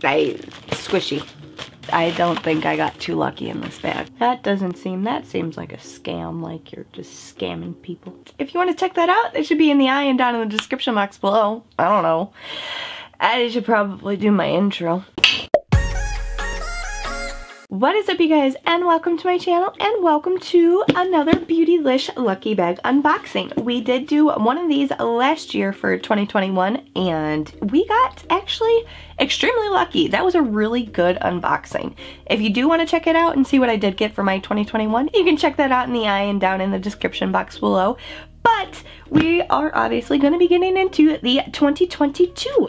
squishy. I don't think I got too lucky in this bag. That seems like a scam, like you're just scamming people. If you want to check that out, it should be in the eye and down in the description box below. I don't know. I should probably do my intro. What is up, you guys, and welcome to my channel, and welcome to another Beautylish Lucky Bag unboxing. We did do one of these last year for 2021, and we got actually extremely lucky. That was a really good unboxing. If you do want to check it out and see what I did get for my 2021, you can check that out in the eye and down in the description box below. But we are obviously going to be getting into the 2022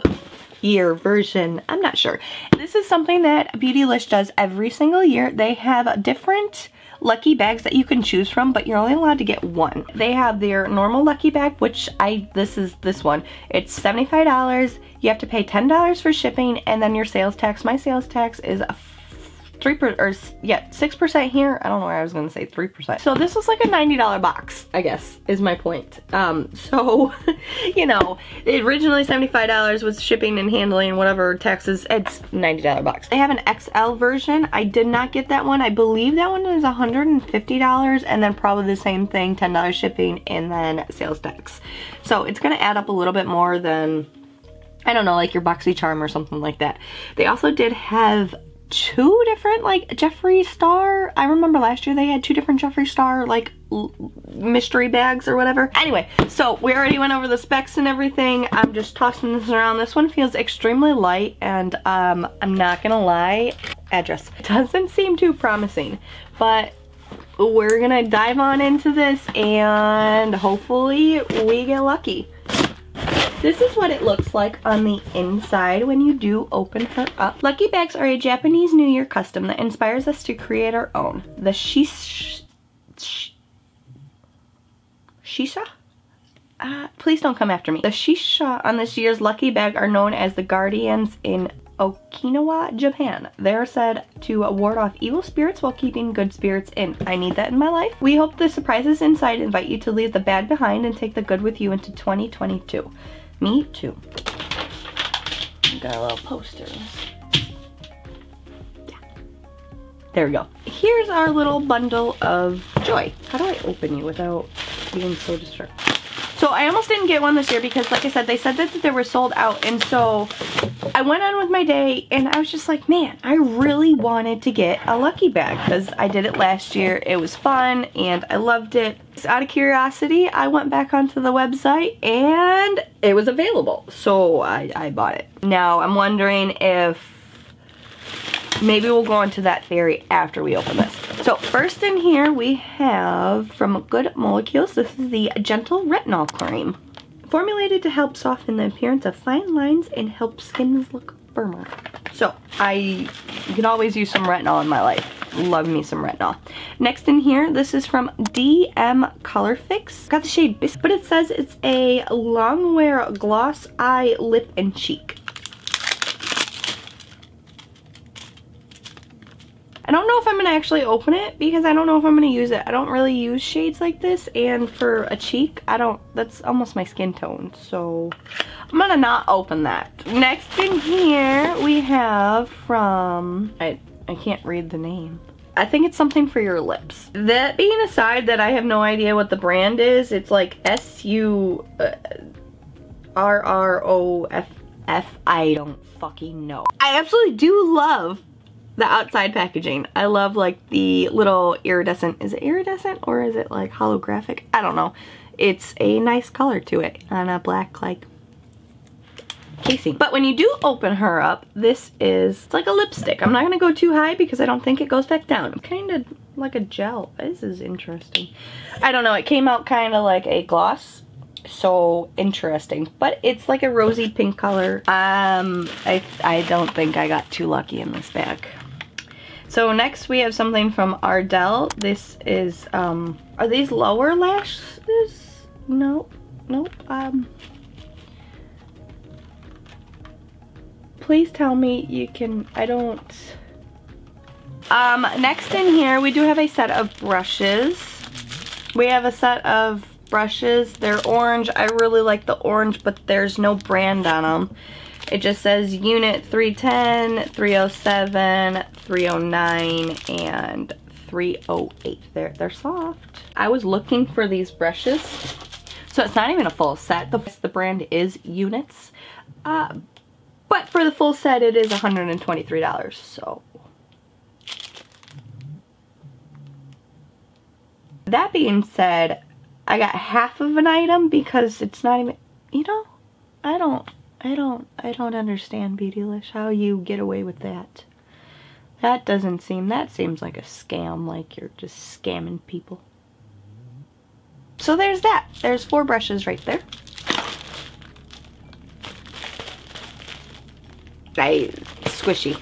year version. I'm not sure. This is something that Beautylish does every single year. They have different lucky bags that you can choose from, but you're only allowed to get one. They have their normal lucky bag, which this is this one. It's $75. You have to pay $10 for shipping, and then your sales tax. My sales tax is 6% here. I don't know why I was gonna say 3%. So this was like a $90 box, I guess, is my point. So, you know, originally $75 with shipping and handling and whatever taxes. It's $90 box. They have an XL version. I did not get that one. I believe that one is $150, and then probably the same thing, $10 shipping and then sales tax. So it's gonna add up a little bit more than, I don't know, like your BoxyCharm or something like that. They also did have two different, like, Jeffree Star. I remember last year they had two different Jeffree Star, like, mystery bags or whatever. Anyway, so we already went over the specs and everything. I'm just tossing this around. This one feels extremely light, and I'm not gonna lie, address doesn't seem too promising, but we're gonna dive on into this and hopefully we get lucky. This is what it looks like on the inside when you do open her up. Lucky bags are a Japanese New Year custom that inspires us to create our own. The shisha? Please don't come after me. The shisha on this year's lucky bag are known as the guardians in Okinawa, Japan. They're said to ward off evil spirits while keeping good spirits in. I need that in my life. We hope the surprises inside invite you to leave the bad behind and take the good with you into 2022. Me too. Got a little poster. Yeah. There we go. Here's our little bundle of joy. How do I open you without being so distracted? So I almost didn't get one this year because, like I said, they said that they were sold out, and so I went on with my day and I was just like, man, I really wanted to get a lucky bag because I did it last year. It was fun and I loved it. So out of curiosity, I went back onto the website and it was available, so I bought it. Now I'm wondering if maybe we'll go into that theory after we open this. So first in here we have from Good Molecules. This is the Gentle Retinol Cream. Formulated to help soften the appearance of fine lines and help skins look firmer. So you can always use some retinol in my life. Love me some retinol. Next in here, this is from DM Color Fix. Got the shade Biscuit, but it says it's a long wear gloss eye, lip, and cheek. I don't know if I'm going to actually open it because I don't know if I'm going to use it. I don't really use shades like this, and for a cheek, that's almost my skin tone, so I'm going to not open that. Next in here we have from, I can't read the name. I think it's something for your lips. That being aside that I have no idea what the brand is, it's like SURROFF, I don't fucking know. I absolutely do love the outside packaging. I love, like, the little iridescent, is it iridescent or is it like holographic? I don't know. It's a nice color to it on a black, like, casing. But when you do open her up, this is, it's like a lipstick. I'm not gonna go too high because I don't think it goes back down. Kind of like a gel. This is interesting. I don't know, it came out kind of like a gloss. So interesting, but it's like a rosy pink color. I don't think I got too lucky in this bag. So next we have something from ARDELL. This is, are these lower lashes? Nope. Please tell me you can, I don't. Next in here we do have a set of brushes. We have a set of brushes. They're orange. I really like the orange, but there's no brand on them. It just says unit 310, 307, 309, and 308. They're soft. I was looking for these brushes. So it's not even a full set. The brand is units. But for the full set, it is $123. So that being said, I got half of an item because it's not even, you know, I don't understand, Beautylish, how you get away with that. That seems like a scam, like you're just scamming people. So there's that. There's 4 brushes right there. Squishy.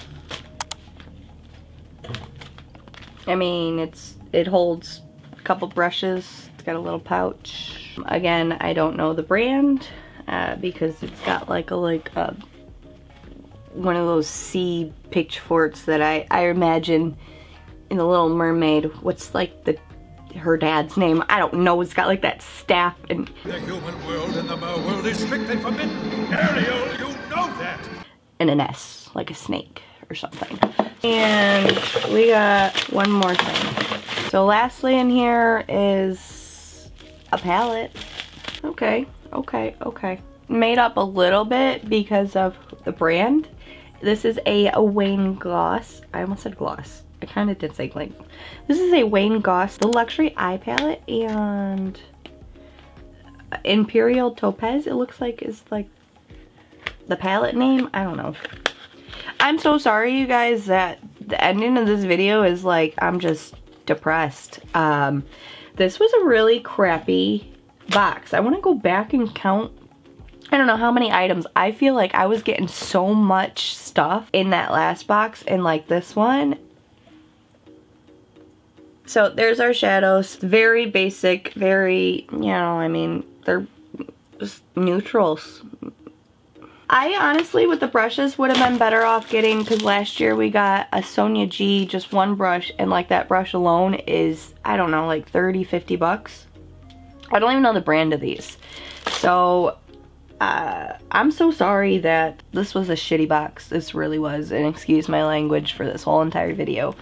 I mean, it holds a couple brushes. It's got a little pouch. Again, I don't know the brand because it's got like a one of those sea pitchforks that I imagine in The Little Mermaid. What's like her dad's name? I don't know. It's got like that staff and the human world and the Maee world is strictly forbidden. Ariel, you know that. And an S, like a snake or something. And we got one more thing. So lastly in here is a palette. Okay. Made up a little bit because of the brand. This is a Wayne Goss. I almost said gloss. I kind of did say like. This is a Wayne Goss, the luxury eye palette, and Imperial Topaz, it looks like, is like the palette name. I don't know. I'm so sorry, you guys, that the ending of this video is like, I'm just depressed. This was a really crappy box. I want to go back and count. I don't know how many items. I feel like I was getting so much stuff in that last box and like this one. So there's our shadows. Very basic, very, you know, I mean, they're just neutrals. I honestly, with the brushes, would have been better off getting, because last year we got a Sonia G, just one brush, and like that brush alone is, I don't know, like 30, 50 bucks. I don't even know the brand of these. So I'm so sorry that this was a shitty box. This really was, and excuse my language for this whole entire video.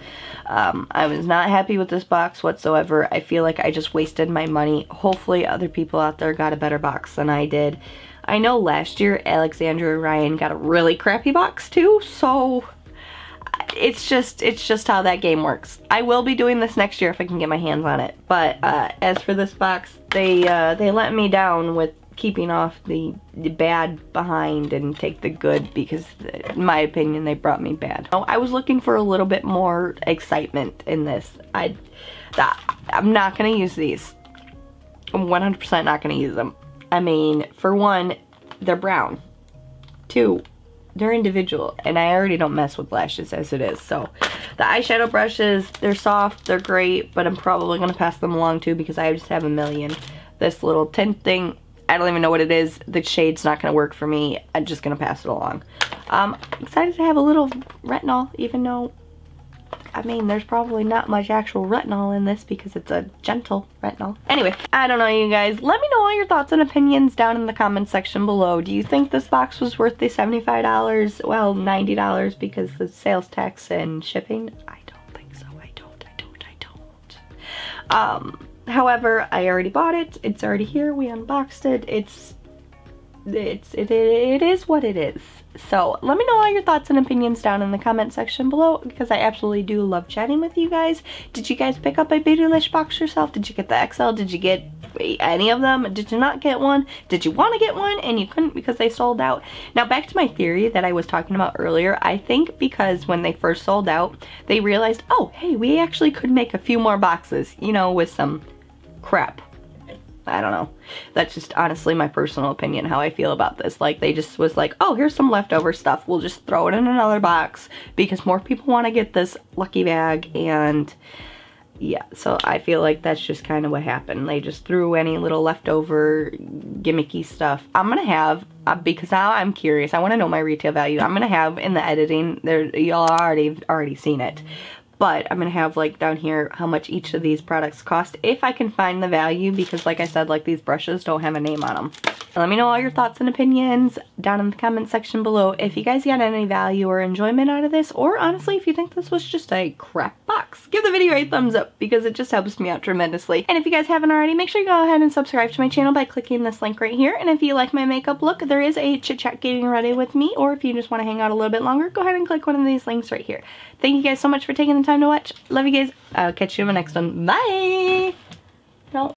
I was not happy with this box whatsoever. I feel like I just wasted my money. Hopefully other people out there got a better box than I did. I know last year Alexandra and Ryan got a really crappy box too, so it's just how that game works. I will be doing this next year if I can get my hands on it. But as for this box, they let me down with keeping off the bad behind and take the good, because in my opinion they brought me bad. I was looking for a little bit more excitement in this. I'm not gonna use these. I'm 100% not gonna use them. I mean, for one, they're brown. 2, they're individual, and I already don't mess with lashes as it is. So the eyeshadow brushes, they're soft, they're great, but I'm probably gonna pass them along too because I just have a million. This little tint thing, I don't even know what it is. The shade's not gonna work for me. I'm just gonna pass it along. I'm excited to have a little retinol, even though, I mean, there's probably not much actual retinol in this because it's a gentle retinol. Anyway, I don't know, you guys. Let me know all your thoughts and opinions down in the comments section below. Do you think this box was worth the $75? Well, $90 because the sales tax and shipping? I don't think so. I don't. However, I already bought it. It's already here. We unboxed it. It is what it is. So let me know all your thoughts and opinions down in the comment section below, because I absolutely do love chatting with you guys. Did you guys pick up a Beautylish box yourself? Did you get the XL? Did you get any of them? Did you not get one? Did you want to get one and you couldn't because they sold out? Now back to my theory that I was talking about earlier. I think because when they first sold out, they realized, oh hey, we actually could make a few more boxes, you know, with some crap. I don't know. That's just honestly my personal opinion, how I feel about this. Like, they just was like, oh, here's some leftover stuff. We'll just throw it in another box because more people want to get this lucky bag. And yeah, so I feel like that's just kind of what happened. They just threw any little leftover gimmicky stuff. I'm going to have, because now I'm curious, I want to know my retail value. I'm going to have in the editing, there, y'all already seen it. but I'm gonna have like down here how much each of these products cost if I can find the value, because like I said, like these brushes don't have a name on them. Let me know all your thoughts and opinions down in the comment section below if you guys got any value or enjoyment out of this, or honestly if you think this was just a crap box. Give the video a thumbs up because it just helps me out tremendously. And if you guys haven't already, make sure you go ahead and subscribe to my channel by clicking this link right here. And if you like my makeup look, there is a chit chat getting ready with me, or if you just want to hang out a little bit longer, go ahead and click one of these links right here. Thank you guys so much for taking the time to watch. Love you guys. I'll catch you in the next one. Bye! No.